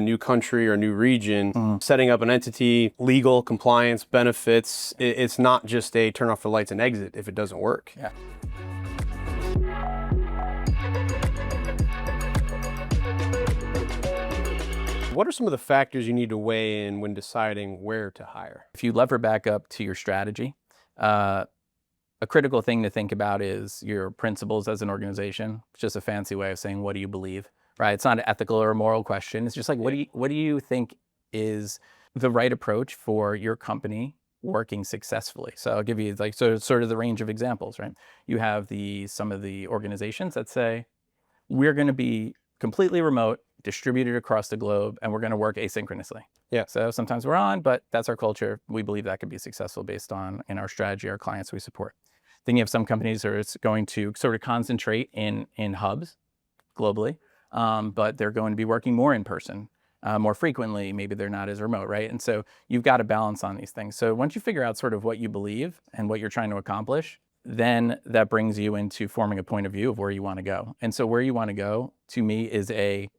new country or new region, setting up an entity, legal, compliance, benefits, it's not just a turn off the lights and exit if it doesn't work. Yeah. What are some of the factors you need to weigh in when deciding where to hire? If you lever back up to your strategy, a critical thing to think about is your principles as an organization. It's just a fancy way of saying, what do you believe, right? It's not an ethical or a moral question. It's just like, what do you think is the right approach for your company working successfully? So I'll give you like sort of the range of examples, right? You have some of the organizations that say, we're going to be completely remote, distributed across the globe, and we're going to work asynchronously. Yeah. So sometimes we're on, but that's our culture. We believe that could be successful based on in our strategy, our clients we support. Then you have some companies that it's going to sort of concentrate in hubs globally, but they're going to be working more in person, more frequently. Maybe they're not as remote, right? And so you've got to balance on these things. So once you figure out sort of what you believe and what you're trying to accomplish, then that brings you into forming a point of view of where you want to go. And so where you want to go, to me, is a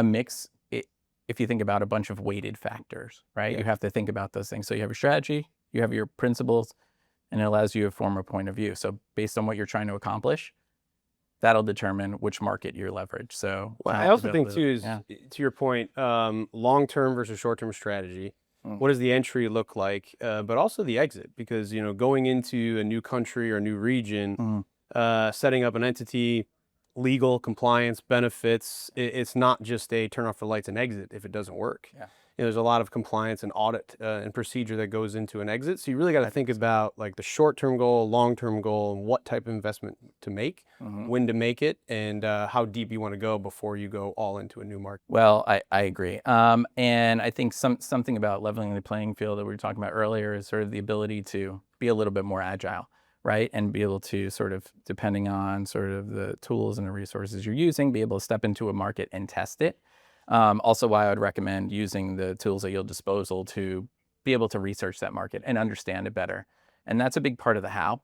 mix. If you think about a bunch of weighted factors, right? Yeah. You have to think about those things. So you have your strategy, you have your principles, and it allows you to form a point of view. So based on what you're trying to accomplish, that'll determine which market you leverage. So I also think too is, to your point, long-term versus short-term strategy. What does the entry look like, but also the exit? Because, going into a new country or new region, setting up an entity, legal, compliance, benefits, it's not just a turn off the lights and exit if it doesn't work. Yeah. There's a lot of compliance and audit and procedure that goes into an exit. So you really got to think about like the short-term goal, long-term goal, and what type of investment to make, when to make it, and how deep you want to go before you go all into a new market. Well, I agree. And I think something about leveling the playing field that we were talking about earlier is sort of the ability to be a little bit more agile, right? And be able to sort of, depending on sort of the tools and the resources you're using, be able to step into a market and test it. Also why I would recommend using the tools at your disposal to be able to research that market and understand it better. And that's a big part of the how.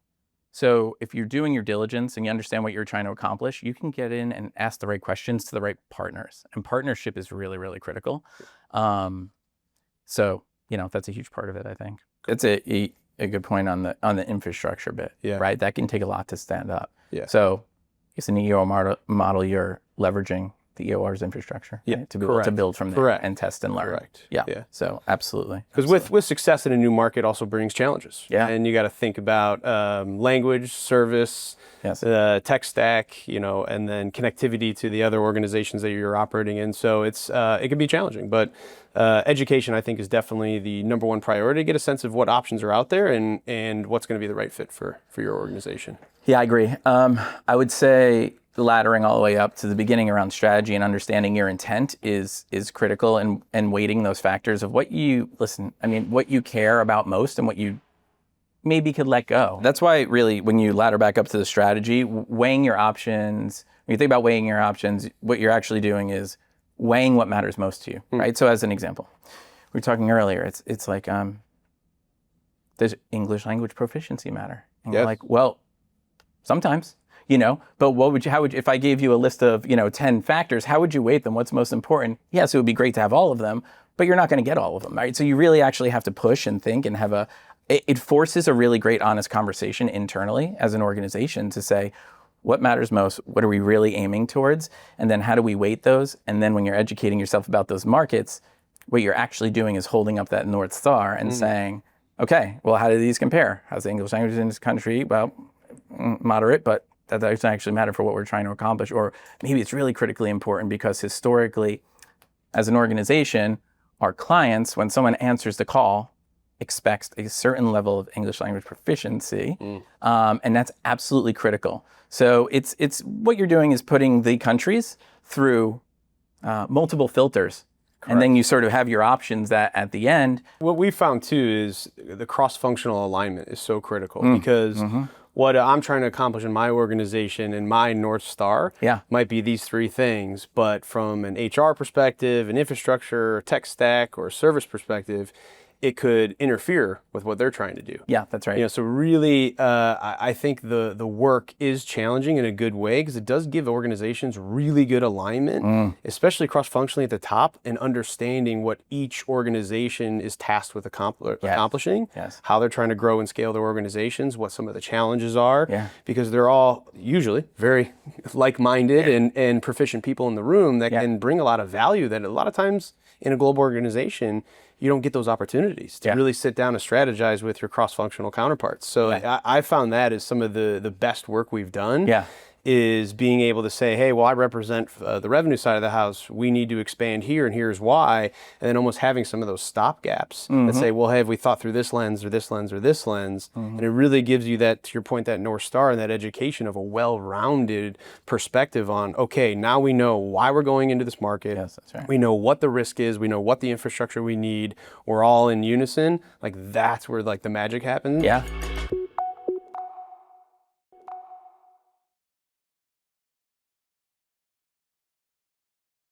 So if you're doing your diligence and you understand what you're trying to accomplish, you can get in and ask the right questions to the right partners. And partnership is really, really critical. So, that's a huge part of it, I think. It's a good point on the infrastructure bit, right? That can take a lot to stand up. Yeah. So it's an EO model you're leveraging the EOR's infrastructure, right? To be able to build from there and test and learn. Correct. Yeah. So absolutely. Because with success in a new market also brings challenges. Yeah. And you got to think about language, service, tech stack, and then connectivity to the other organizations that you're operating in. So it can be challenging, but education, I think, is definitely the number one priority. Get a sense of what options are out there and what's going to be the right fit for your organization. Yeah, I agree. I would say laddering all the way up to the beginning around strategy and understanding your intent is critical, and weighting those factors of what you care about most and what you maybe could let go. That's why really when you ladder back up to the strategy, weighing your options, when you think about weighing your options, what you're actually doing is weighing what matters most to you, right? So as an example, we were talking earlier, it's like, does English language proficiency matter? And you're like, well, sometimes. But if I gave you a list of, 10 factors, how would you weight them? What's most important? Yes, it would be great to have all of them, but you're not going to get all of them, right? So you really actually have to push and think and have it forces a really great, honest conversation internally as an organization to say, what matters most? What are we really aiming towards? And then how do we weight those? And then when you're educating yourself about those markets, what you're actually doing is holding up that North Star and saying, okay, well, how do these compare? How's the English language in this country? Well, moderate, but that doesn't actually matter for what we're trying to accomplish. Or maybe it's really critically important because historically, as an organization, our clients, when someone answers the call, expects a certain level of English language proficiency, and that's absolutely critical. So it's what you're doing is putting the countries through multiple filters. Correct. And then you sort of have your options that at the end. What we found too is the cross-functional alignment is so critical because what I'm trying to accomplish in my organization and my North Star might be these three things, but from an HR perspective, an infrastructure, tech stack, or service perspective, it could interfere with what they're trying to do. Yeah, that's right. So really, I think the work is challenging in a good way, because it does give organizations really good alignment, especially cross-functionally at the top, and understanding what each organization is tasked with accomplishing, how they're trying to grow and scale their organizations, what some of the challenges are, because they're all usually very like-minded and proficient people in the room that can bring a lot of value that a lot of times in a global organization, you don't get those opportunities to really sit down and strategize with your cross-functional counterparts. So I found that as some of the best work we've done. Is being able to say, hey, well, I represent the revenue side of the house. We need to expand here, and here's why. And then almost having some of those stop gaps that say, well, hey, have we thought through this lens or this lens or this lens? And it really gives you that, to your point, that North Star and that education of a well-rounded perspective on, okay, now we know why we're going into this market. Yes, that's right. We know what the risk is. We know what the infrastructure we need. We're all in unison. Like, that's where like the magic happens. Yeah.